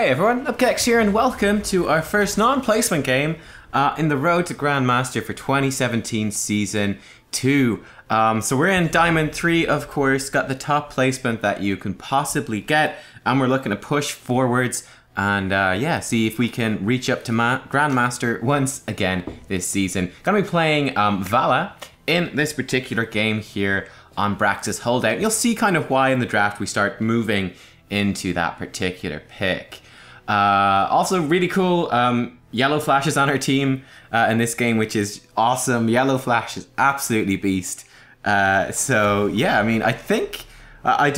Hey everyone, Nubkeks here and welcome to our first non-placement game in the road to Grandmaster for 2017 Season 2. So we're in Diamond 3, of course, got the top placement that you can possibly get, and we're looking to push forwards and yeah, see if we can reach up to Grandmaster once again this season. Gonna be playing Valla in this particular game here on Braxis Holdout. You'll see kind of why in the draft we start moving into that particular pick. Also really cool, Yellowflash is on our team in this game, which is awesome. Yellowflash is absolutely beast. So yeah, I mean, I think I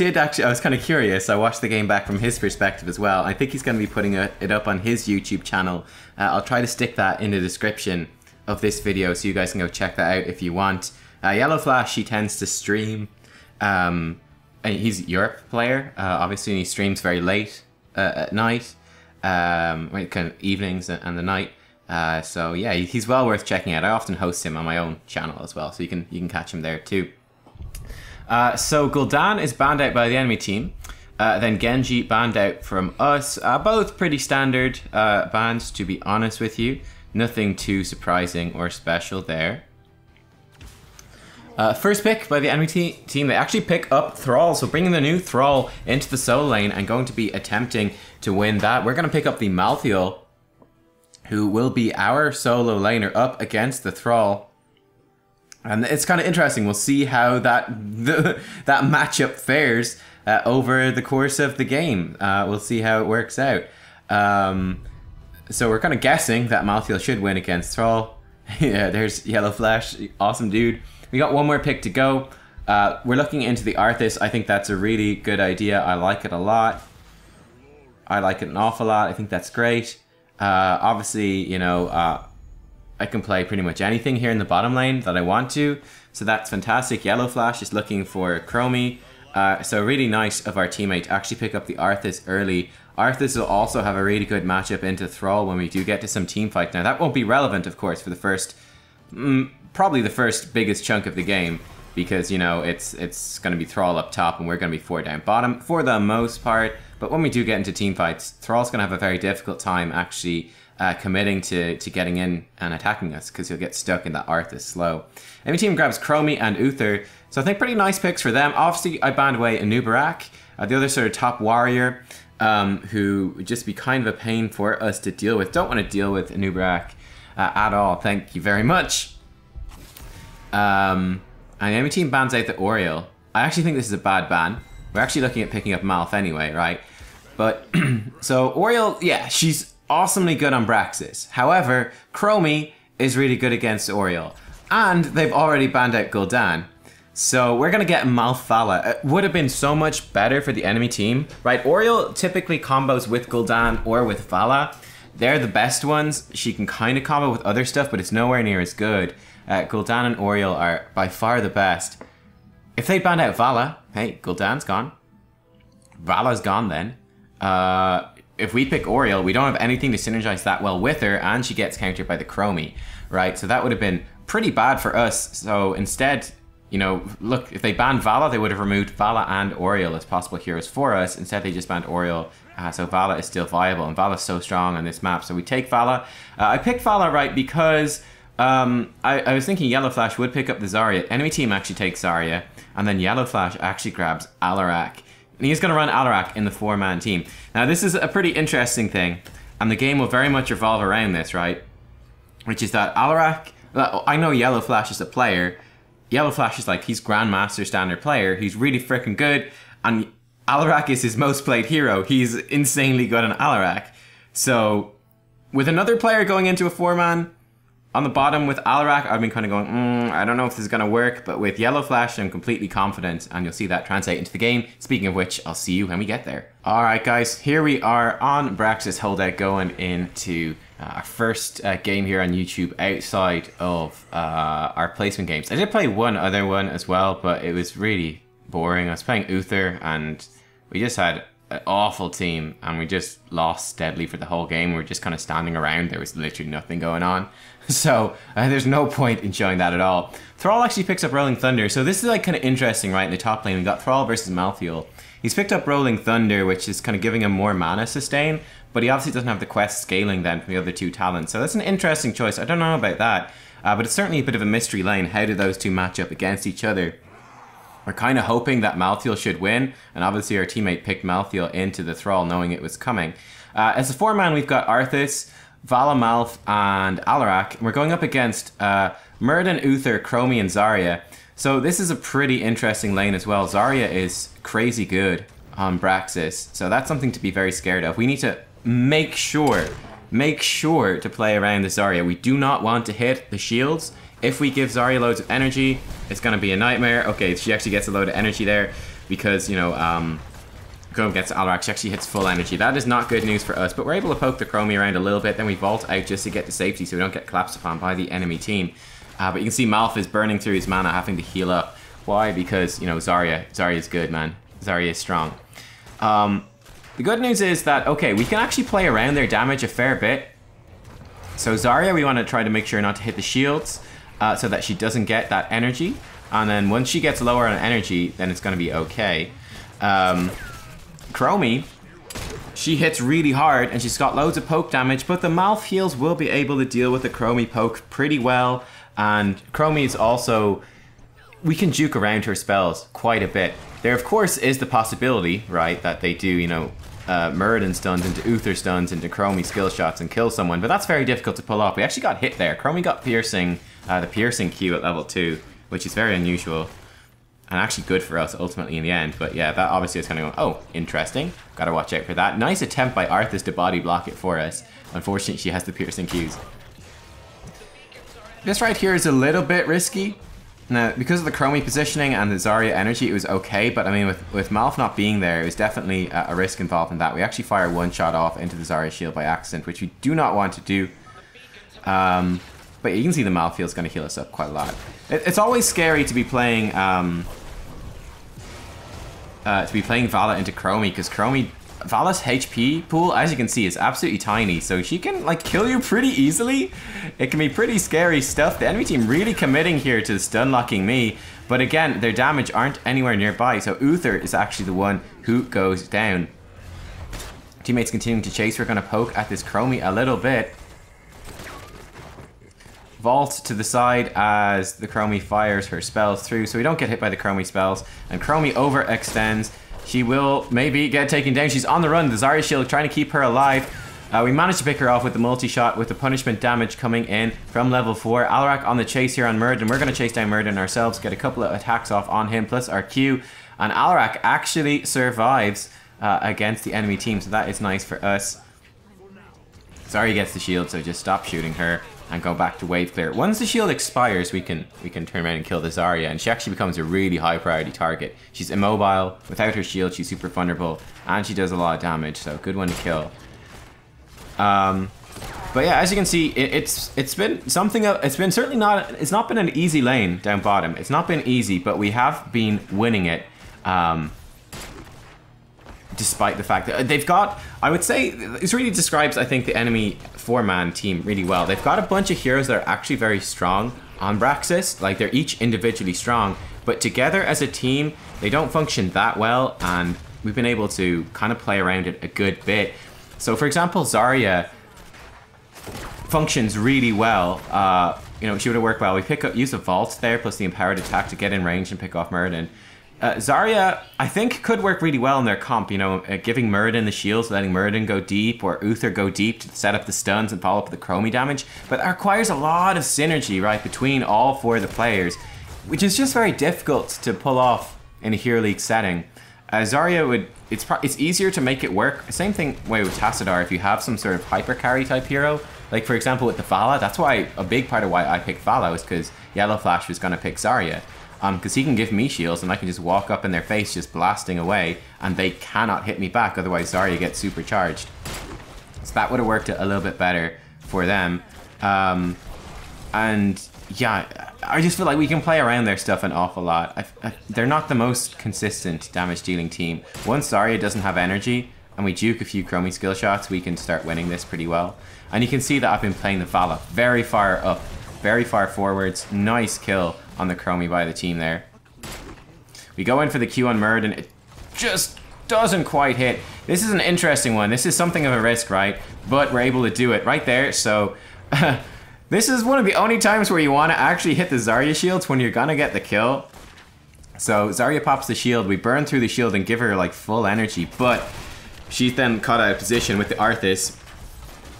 was kind of curious. I watched the game back from his perspective as well. I think he's going to be putting it up on his YouTube channel. I'll try to stick that in the description of this video so you guys can go check that out if you want. Yellowflash, he tends to stream. He's a Europe player, obviously, and he streams very late at night, kind of evenings and the night. So yeah, he's well worth checking out. I often host him on my own channel as well, so you can catch him there too. So Gul'dan is banned out by the enemy team. Then Genji banned out from us. Both pretty standard bans, to be honest with you. Nothing too surprising or special there. First pick by the enemy team, they actually pick up Thrall, so bringing the new Thrall into the solo lane and going to be attempting to win that. We're going to pick up the Malthael, who will be our solo laner up against the Thrall. And it's kind of interesting. We'll see how that matchup fares over the course of the game. We'll see how it works out. So we're kind of guessing that Malthael should win against Thrall. Yeah, there's Yellowflash, awesome dude. We got one more pick to go. We're looking into the Arthas. I think that's a really good idea. I like it a lot. I like it an awful lot. I think that's great. Obviously, you know, I can play pretty much anything here in the bottom lane that I want to. So that's fantastic. Yellowflash is looking for Chromie. So really nice of our teammate to actually pick up the Arthas early. Arthas will also have a really good matchup into Thrall when we do get to some team fight. Now that won't be relevant, of course, for the first... probably the first biggest chunk of the game, because, you know, it's going to be Thrall up top and we're going to be 4 down bottom for the most part. But when we do get into team fights, Thrall's going to have a very difficult time actually committing to getting in and attacking us, because he'll get stuck in that Arthas slow. Enemy team grabs Chromie and Uther, so I think pretty nice picks for them. Obviously, I banned away a Nubarak, the other sort of top warrior, who would just be kind of a pain for us to deal with. Don't want to deal with a Nubarak at all, thank you very much. And the enemy team bans out the Oriel. I actually think this is a bad ban. We're actually looking at picking up Malth anyway, right? But, so Oriel, yeah, she's awesomely good on Braxis. However, Chromie is really good against Oriel. And they've already banned out Gul'dan. So we're going to get Malth Valla. It would have been so much better for the enemy team, right? Oriel typically combos with Gul'dan or with Valla. They're the best ones. She can kind of combo with other stuff, but it's nowhere near as good. Gul'dan and Oriel are by far the best. If they banned out Valla, hey, Gul'dan's gone. Vala's gone then. If we pick Oriel, we don't have anything to synergize that well with her, and she gets countered by the Chromie, right? So that would have been pretty bad for us. So instead, you know, look, if they banned Valla, they would have removed Valla and Oriel as possible heroes for us. Instead, they just banned Oriel. So Valla is still viable, and Valla's so strong on this map. So we take Valla. I picked Valla, right, because... I was thinking Yellowflash would pick up the Zarya. Enemy team actually takes Zarya, and then Yellowflash actually grabs Alarak. And he's going to run Alarak in the 4-man team. Now this is a pretty interesting thing, and the game will very much revolve around this, right? Which is that Alarak... I know Yellowflash is a player. Yellowflash is like, he's Grandmaster standard player. He's really freaking good, and Alarak is his most played hero. He's insanely good on Alarak. So, with another player going into a 4-man... on the bottom with Alarak, I've been kind of going, I don't know if this is going to work, but with Yellowflash, I'm completely confident, and you'll see that translate into the game. Speaking of which, I'll see you when we get there. Alright guys, here we are on Braxis Holdout, going into our first game here on YouTube outside of our placement games. I did play one other one as well, but it was really boring. I was playing Uther, and we just had an awful team, and we just lost steadily for the whole game. We were just kind of standing around. There was literally nothing going on. So there's no point in showing that at all. Thrall actually picks up Rolling Thunder. So this is like kind of interesting, right? In the top lane, we got Thrall versus Malthael. He's picked up Rolling Thunder, which is kind of giving him more mana sustain, but he obviously doesn't have the quest scaling then from the other two talents. So that's an interesting choice. I don't know about that, but it's certainly a bit of a mystery lane. How do those two match up against each other? We're kind of hoping that Malthael should win, and obviously our teammate picked Malthael into the Thrall knowing it was coming. As a 4-man, we've got Arthas, Valla, Malth, and Alarak. We're going up against Muradin, Uther, Chromie, and Zarya. So this is a pretty interesting lane as well. Zarya is crazy good on Braxis, so that's something to be very scared of. We need to make sure to play around the Zarya. We do not want to hit the shields. If we give Zarya loads of energy, it's going to be a nightmare. Okay, she actually gets a load of energy there because, you know, going against Alarak, she actually hits full energy. That is not good news for us, but we're able to poke the Chromie around a little bit, then we vault out just to get to safety so we don't get collapsed upon by the enemy team. But you can see Malth is burning through his mana, having to heal up. Why? Because, you know, Zarya is good, man. Zarya is strong. The good news is that, okay, we can actually play around their damage a fair bit. So Zarya, we want to try to make sure not to hit the shields, so that she doesn't get that energy. And then once she gets lower on energy, then it's going to be okay. Chromie, she hits really hard and she's got loads of poke damage, but the Malth heals will be able to deal with the Chromie poke pretty well. And Chromie is also, we can juke around her spells quite a bit. There, of course, is the possibility, right, that they do, you know, Muradin stuns into Uther stuns into Chromie skill shots and kill someone, but that's very difficult to pull off. We actually got hit there. Chromie got piercing, the piercing Q at level 2, which is very unusual and actually good for us ultimately in the end. But yeah, that obviously is kind of going, oh, interesting. Gotta watch out for that. Nice attempt by Arthas to body block it for us. Unfortunately, she has the piercing Qs. This right here is a little bit risky. Now, because of the Chromie positioning and the Zarya energy, it was okay, but I mean, with Malth not being there, it was definitely a risk involved in that. We actually fire one shot off into the Zarya shield by accident, which we do not want to do. But you can see the Malthael is going to heal us up quite a lot. It's always scary to be playing Valla into Chromie, because Valla's HP pool, as you can see, is absolutely tiny, so she can like kill you pretty easily. It can be pretty scary stuff. The enemy team really committing here to stun locking me, but again, their damage aren't anywhere nearby, so Uther is actually the one who goes down. Teammates continuing to chase. We're going to poke at this Chromie a little bit. Vault to the side as the Chromie fires her spells through, so we don't get hit by the Chromie spells, and Chromie overextends. She will maybe get taken down. She's on the run. The Zarya shield trying to keep her alive. We managed to pick her off with the multi-shot with the punishment damage coming in from level 4. Alarak on the chase here on Muradin. We're going to chase down Muradin ourselves, get a couple of attacks off on him, plus our Q. And Alarak actually survives against the enemy team, so that is nice for us. Zarya gets the shield, so just stop shooting her and go back to wave clear. Once the shield expires, we can turn around and kill the Zarya, and she actually becomes a really high priority target. She's immobile. Without her shield, she's super vulnerable, and she does a lot of damage, so good one to kill. But yeah, as you can see, it's been something. It's been certainly not. It's not been an easy lane down bottom. It's not been easy, but we have been winning it. Despite the fact that they've got, I would say, this really describes, I think, the enemy 4-man team really well. They've got a bunch of heroes that are actually very strong on Braxis. Like, they're each individually strong, but together as a team, they don't function that well, and we've been able to kind of play around it a good bit. So, for example, Zarya functions really well. You know, she would have worked well. We use a vault there, plus the empowered attack to get in range and pick off Muradin. Zarya, I think, could work really well in their comp, you know, giving Muradin the shields, letting Muradin go deep, or Uther go deep to set up the stuns and follow up the Chromie damage. But that requires a lot of synergy, right, between all 4 of the players, which is just very difficult to pull off in a Hero League setting. Zarya would, it's easier to make it work. Same thing way with Tassadar, if you have some sort of hyper carry type hero. Like, for example, with the Valla, that's why, a big part of why I picked Valla was because Yellowflash was going to pick Zarya. Because he can give me shields and I can just walk up in their face just blasting away and they cannot hit me back, otherwise Zarya gets supercharged. So that would have worked a little bit better for them. And yeah, I just feel like we can play around their stuff an awful lot. They're not the most consistent damage dealing team. Once Zarya doesn't have energy and we juke a few Chromie skill shots, we can start winning this pretty well. And you can see that I've been playing the Valla very far up, very far forwards. Nice kill on the Chromie by the team there. We go in for the Q on Muradin. It just doesn't quite hit. This is an interesting one. This is something of a risk, right? But we're able to do it right there. So this is one of the only times where you want to actually hit the Zarya shields when you're gonna get the kill. So Zarya pops the shield, we burn through the shield and give her like full energy, but she's then caught out of position with the Arthas.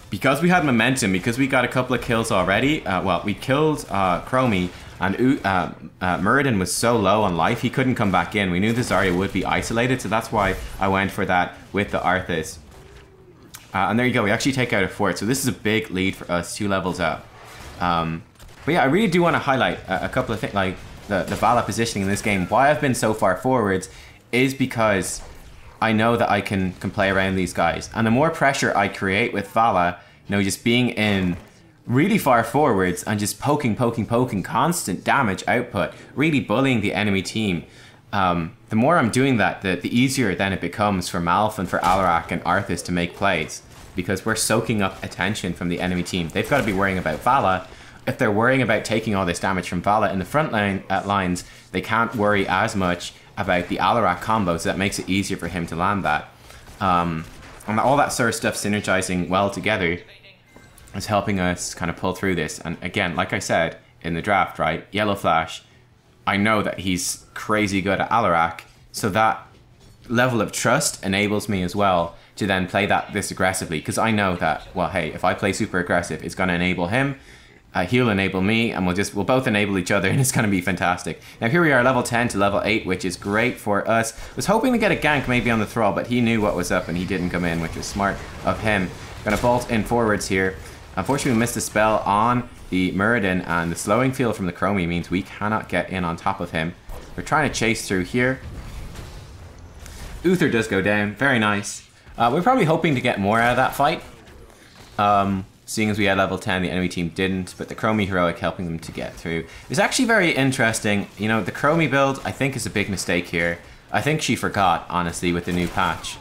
Because we had momentum, because we got a couple of kills already, well, we killed Chromie, and Muradin was so low on life, he couldn't come back in. We knew the Zarya would be isolated, so that's why I went for that with the Arthas. And there you go, we actually take out a fort, so this is a big lead for us, 2 levels up. But yeah, I really do want to highlight a couple of things, like the Valla positioning in this game. Why I've been so far forwards is because I know that I can play around these guys. And the more pressure I create with Valla, you know, just being in really far forwards and just poking, constant damage output, really bullying the enemy team. The more I'm doing that, the easier then it becomes for Malf and for Alarak and Arthas to make plays. Because we're soaking up attention from the enemy team. They've got to be worrying about Valla. If they're worrying about taking all this damage from Valla in the front lines, they can't worry as much about the Alarak combo, so that makes it easier for him to land that. And all that sort of stuff synergizing well together is helping us kind of pull through this. And again, like I said in the draft, right, Yellowflash, I know that he's crazy good at Alarak, so that level of trust enables me as well to then play this aggressively, because I know that, well, hey, if I play super aggressive, it's going to enable him, he'll enable me, and we'll both enable each other, and it's going to be fantastic. Now here we are, level 10 to level 8, which is great for us. Was hoping to get a gank maybe on the Thrall, but he knew what was up and he didn't come in, which was smart of him. Gonna bolt in forwards here. Unfortunately, we missed a spell on the Muradin, and the slowing field from the Chromie means we cannot get in on top of him. We're trying to chase through here. Uther does go down, very nice. We're probably hoping to get more out of that fight. Seeing as we had level 10, the enemy team didn't, but the Chromie heroic helping them to get through. It's actually very interesting. You know, the Chromie build, I think, is a big mistake here. I think she forgot, honestly, with the new patch.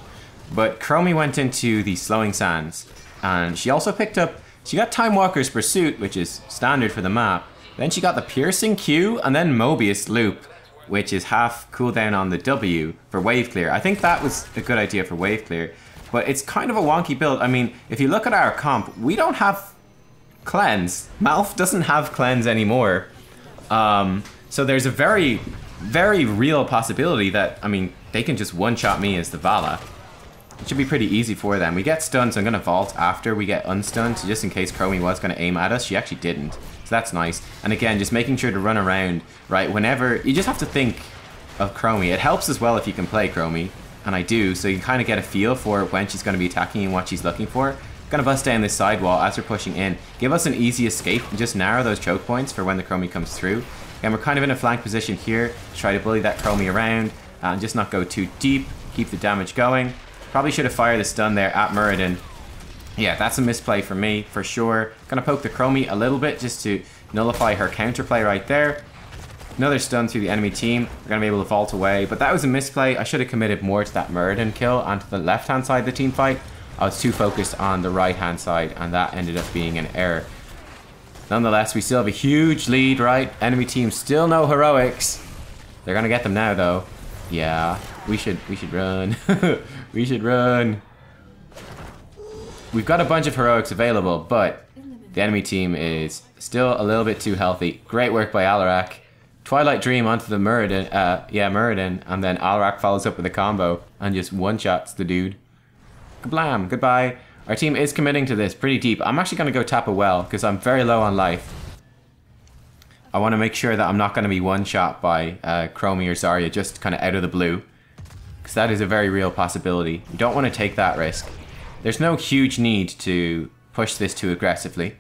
But Chromie went into the Slowing Sands, and she also picked up, she got Time Walker's Pursuit, which is standard for the map. Then she got the Piercing Q, and then Mobius Loop, which is half cooldown on the W for wave clear. I think that was a good idea for wave clear. But it's kind of a wonky build. I mean, if you look at our comp, we don't have cleanse. Malf doesn't have cleanse anymore. So there's a very, very real possibility that, I mean, they can just one-shot me as the Valla. It should be pretty easy for them. We get stunned, so I'm going to vault after we get unstunned, so just in case Chromie was going to aim at us. She actually didn't. So that's nice. And again, just making sure to run around, right? Whenever, you just have to think of Chromie. It helps as well if you can play Chromie. And I do, so you kind of get a feel for when she's going to be attacking and what she's looking for. Gonna bust down this sidewall as we're pushing in. Give us an easy escape and just narrow those choke points for when the Chromie comes through. And we're kind of in a flank position here to try to bully that Chromie around and just not go too deep. Keep the damage going. Probably should have fired the stun there at Muradin. Yeah, that's a misplay for me, for sure. Gonna poke the Chromie a little bit just to nullify her counterplay right there. Another stun through the enemy team. We're going to be able to vault away. But that was a misplay. I should have committed more to that Muradin kill onto the left-hand side of the team fight. I was too focused on the right-hand side, and that ended up being an error. Nonetheless, we still have a huge lead, right? Enemy team still no heroics. They're going to get them now, though. Yeah, we should run. We should run. We've got a bunch of heroics available, but the enemy team is still a little bit too healthy. Great work by Alarak. Twilight Dream onto the Muradin, Muradin, and then Alarak follows up with a combo and just one-shots the dude. Kablam, goodbye. Our team is committing to this pretty deep. I'm actually going to go tap a well because I'm very low on life. I want to make sure that I'm not going to be one-shot by Chromie or Zarya just kind of out of the blue, because that is a very real possibility. You don't want to take that risk. There's no huge need to push this too aggressively.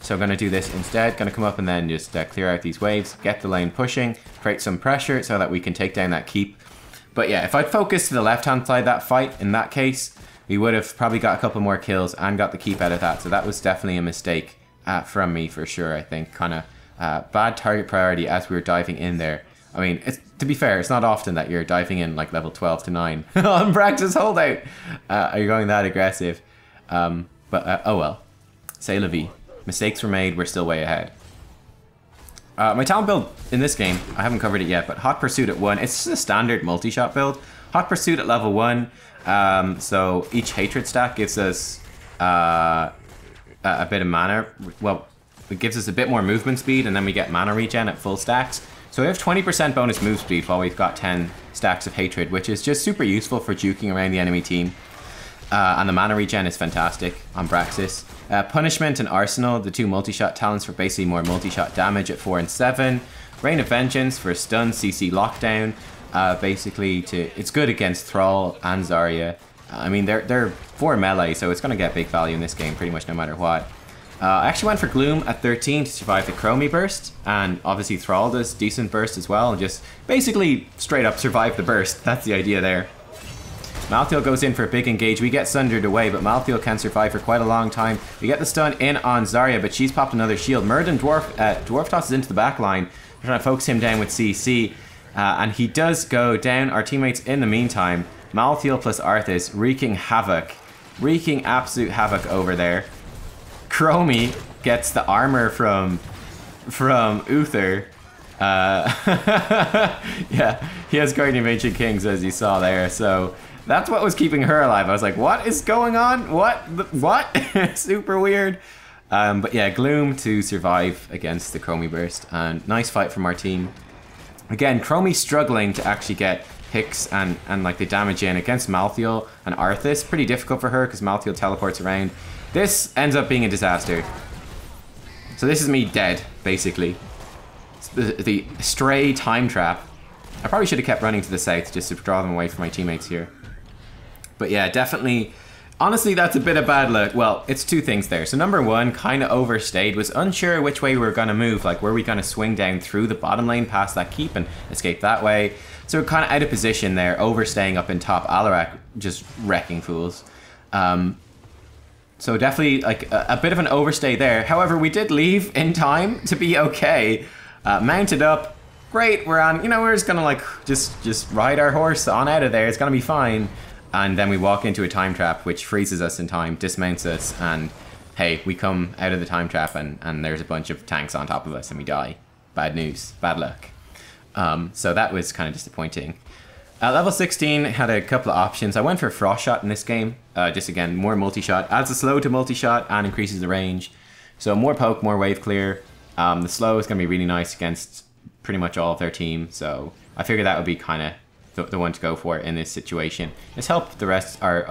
So I'm going to do this instead. Going to come up and then just clear out these waves, get the lane pushing, create some pressure so that we can take down that keep. But yeah, if I'd focused to the left-hand side of that fight, in that case, we would have probably got a couple more kills and got the keep out of that. So that was definitely a mistake from me for sure, I think. Kind of bad target priority as we were diving in there. I mean, to be fair, it's not often that you're diving in like level 12 to 9 on Braxis Holdout. Are you going that aggressive? Oh well. C'est la vie. Mistakes were made, we're still way ahead. My talent build in this game, I haven't covered it yet, but Hot Pursuit at 1, it's just a standard multi-shot build. Hot Pursuit at level 1. So each hatred stack gives us a bit of mana. Well, it gives us a bit more movement speed, and then we get mana regen at full stacks. So we have 20% bonus move speed while we've got 10 stacks of hatred, which is just super useful for juking around the enemy team. And the mana regen is fantastic on Braxis. Punishment and Arsenal, the 2 multi-shot talents for basically more multi-shot damage at 4 and 7. Reign of Vengeance for stun, CC lockdown. Basically, it's good against Thrall and Zarya. I mean, they're 4 melee, so it's going to get big value in this game pretty much no matter what. I actually went for Gloom at 13 to survive the Chromie burst, and obviously Thrall does decent burst as well, and just basically straight up survive the burst. That's the idea there. Malthael goes in for a big engage. We get sundered away, but Malthael can survive for quite a long time. We get the stun in on Zarya, but she's popped another shield. Murden Dwarf tosses into the back line. We're trying to focus him down with CC, and he does go down. Our teammates in the meantime, Malthael plus Arthas wreaking havoc. Wreaking absolute havoc over there. Chromie gets the armor from Uther. Yeah, he has Guardian of Ancient Kings, as you saw there, so that's what was keeping her alive. I was like, what is going on? What? Super weird. But yeah, Gloom to survive against the Chromie burst, and nice fight from our team. Again, Chromie struggling to actually get hits and like the damage in against Malthael and Arthas. Pretty difficult for her because Malthael teleports around. This ends up being a disaster. So this is me dead, basically. The stray time trap. I probably should have kept running to the south just to draw them away from my teammates here. But yeah, definitely. Honestly, that's a bit of bad luck. Well, it's 2 things there. So number 1, kind of overstayed. Was unsure which way we were going to move. Like, were we going to swing down through the bottom lane past that keep and escape that way? So we're kind of out of position there, overstaying up in top. Alarak just wrecking fools. So definitely like a bit of an overstay there. However, we did leave in time to be okay. Mounted up. Great, we're on, we're just gonna like just ride our horse on out of there. It's gonna be fine. And then we walk into a time trap which freezes us in time, dismounts us, and hey, we come out of the time trap and there's a bunch of tanks on top of us and we die. Bad news, bad luck. So that was kind of disappointing. At level 16, had a couple of options. I went for Frost Shot in this game. Just again, more multi-shot. Adds a slow to multi-shot and increases the range. So more poke, more wave clear. The slow is going to be really nice against pretty much all of their team. So I figured that would be kind of the one to go for in this situation. It's helped the rest, our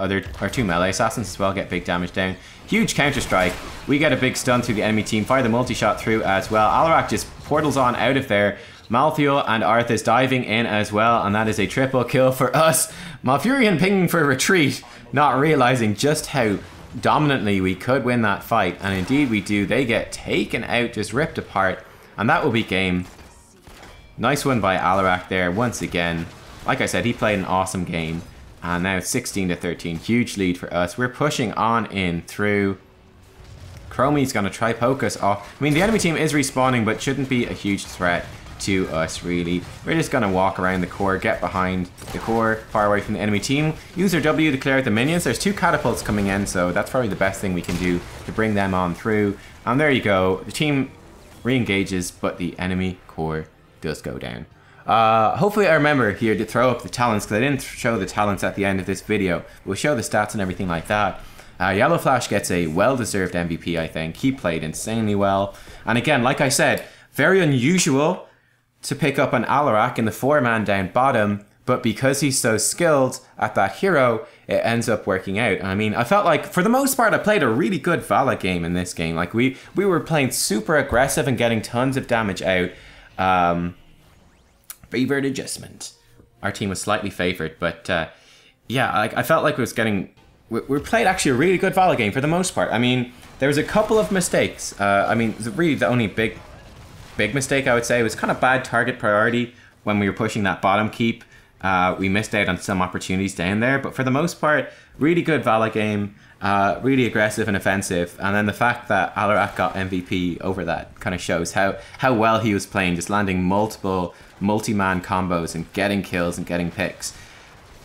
2 melee assassins as well, get big damage down. Huge counter strike. We get a big stun through the enemy team. Fire the multi-shot through as well. Alarak just portals on out of there. Malthael and Arthas diving in as well, and that is a triple kill for us. Malfurion pinging for a retreat, not realizing just how dominantly we could win that fight, and indeed we do. They get taken out, just ripped apart, and that will be game. Nice one by Alarak there once again. Like I said, he played an awesome game, and now 16-13, huge lead for us. We're pushing on in through. Chromie's gonna try poke us off. I mean, the enemy team is respawning, but shouldn't be a huge threat to us, really. We're just gonna walk around the core, get behind the core, far away from the enemy team. Use our W to clear out the minions. There's 2 catapults coming in, so that's probably the best thing we can do to bring them on through. And there you go. The team re-engages, but the enemy core does go down. Hopefully I remember here to throw up the talents, because I didn't show the talents at the end of this video. We'll show the stats and everything like that. Yellowflash gets a well-deserved MVP, I think. He played insanely well. And again, like I said, very unusual to pick up an Alarak in the 4-man down bottom, but because he's so skilled at that hero, it ends up working out. I mean, I felt like, for the most part, I played a really good Valla game in this game. Like, we were playing super aggressive and getting tons of damage out. Favored adjustment. Our team was slightly favored, but yeah, I felt like we played actually a really good Valla game for the most part. I mean, there was a couple of mistakes. I mean, really the only big mistake I would say was kind of bad target priority when we were pushing that bottom keep. We missed out on some opportunities down there, but for the most part, really good Valla game, really aggressive and offensive. And then the fact that Alarak got MVP over that kind of shows how well he was playing, just landing multiple multi-man combos and getting kills and getting picks.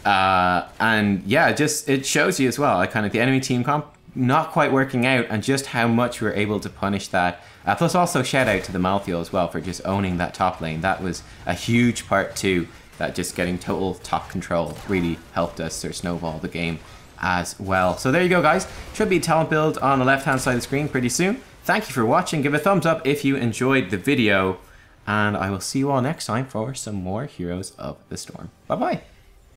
And yeah, just it shows you as well, like kind of the enemy team comp not quite working out and just how much we were able to punish that. Plus also shout out to the Malthael as well for just owning that top lane. That was a huge part too that just getting total top control really helped us sort of snowball the game as well. So there you go, guys. Should be a talent build on the left-hand side of the screen pretty soon. Thank you for watching. Give a thumbs up if you enjoyed the video. And I will see you all next time for some more Heroes of the Storm. Bye-bye.